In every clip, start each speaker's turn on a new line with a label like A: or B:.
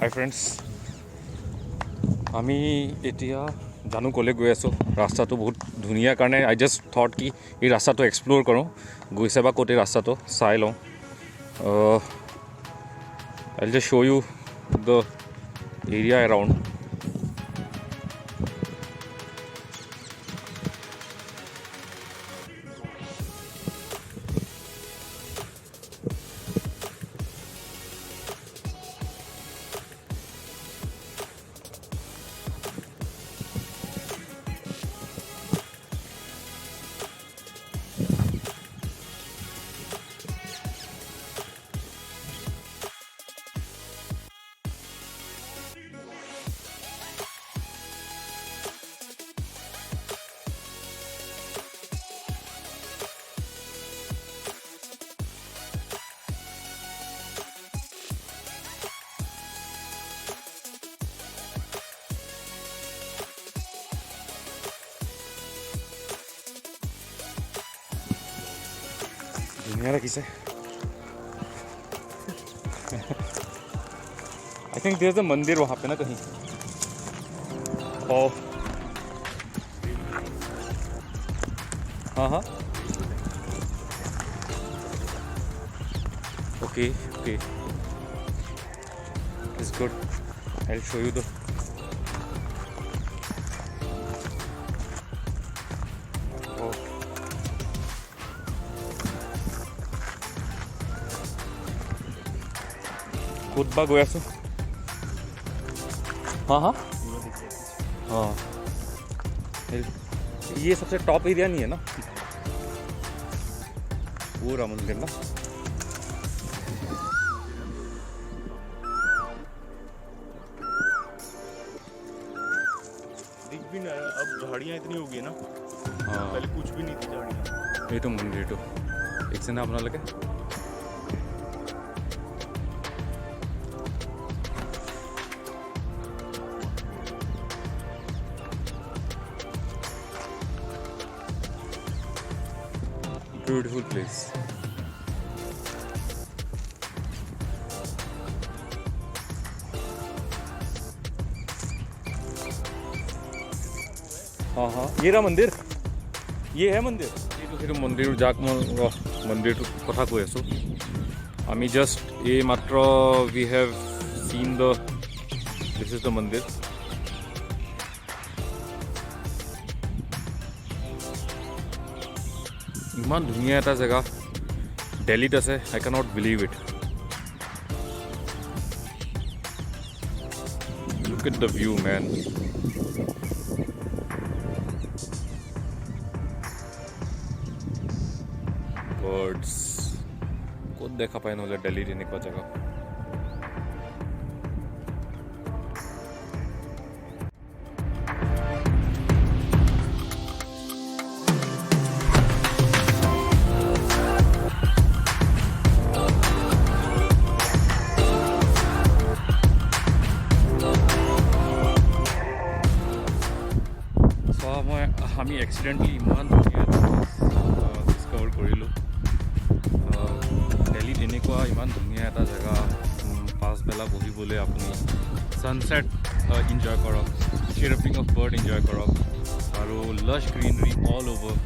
A: Hi friends, আমি এতিয়া জানো কলে গৈ আছো ৰাস্তাটো বহুত ধুনিয়া কাৰণে আই জাস্ট থট কি এই ৰাস্তাটো এক্সপ্লোৰ কৰো গৈছে বা কোতে ৰাস্তাটো চাই লওঁ I'll just show you the area around ধুনিয়া লাগিছে I think there's a mandir वहाँ पे ना कहीं oh हाँ okay it's good I'll show you the खुद बा गया सो हाँ ये सबसे टॉप एरिया नहीं है ना वो रहा मंदिर ना
B: दिख भी नहीं रहा अब झाड़ियाँ इतनी हो गई ना
A: हाँ
B: पहले कुछ भी नहीं थी झाड़ियाँ
A: ये तो मंदिर तो एक से ना अपना लगे beautiful place हाँ ये रहा मंदिर ये है मंदिर ये तो फिर मंदिर जाक मंदिर कथा কৈ আছো আমি জাস্ট এই মাত্র we have seen the this is the मंदिर ইমান ধুনিয়া এটা জায়গা দিল্লীত আছে I cannot believe it look at the view man birds ক'ত দেখা পায় নহ'লে দিল্লীত এনেকুৱা জায়গা আমি এক্সিডেণ্টলি ইমান ধুনীয়া ডিস্কভাৰ কৰিলোঁ দিল্লীত এনেকুৱা ইমান ধুনীয়া এটা জেগা পাছবেলা বহিবলৈ আপুনি ছানছেট এনজয় কৰক চিৰপিং অফ বাৰ্ড এনজয় কৰক আৰু lush greenery all over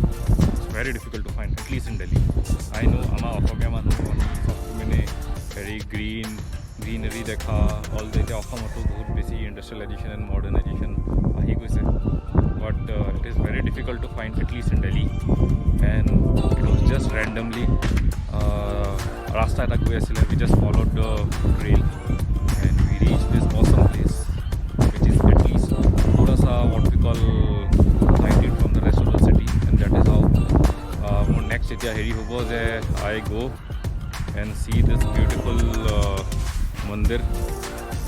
A: it's very difficult to find at least in Delhi I know আমাৰ অসমীয়া মানুহ আমি চবটো মানে হেৰি গ্ৰীনাৰী দেখা অল এতিয়া অসমতো বহুত বেছি ইণ্ডাষ্ট্ৰিয়েলাইজেশ্যন এণ্ড মডাৰ্ণাইজেশ্যন আহি গৈছে but it is very difficult to find at least in Delhi and it was just randomly rasta eta goi asile we just followed the trail and we reached this awesome place which is at least thoda sa what we call sighted from the rest of the city and that is how next etia heri hobo je I go and see this beautiful mandir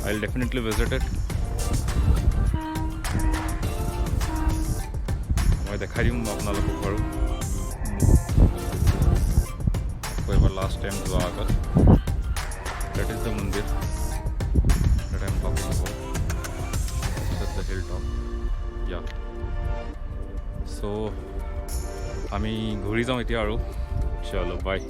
A: I'll definitely visit it মই দেখাই দিম আপোনালোকক বাৰু আকৌ এবাৰ last time যোৱা আগত that is the mandir that I'm talking about it's at the hilltop yeah so আমি ঘূৰি যাওঁ এতিয়া আৰু চলো বাই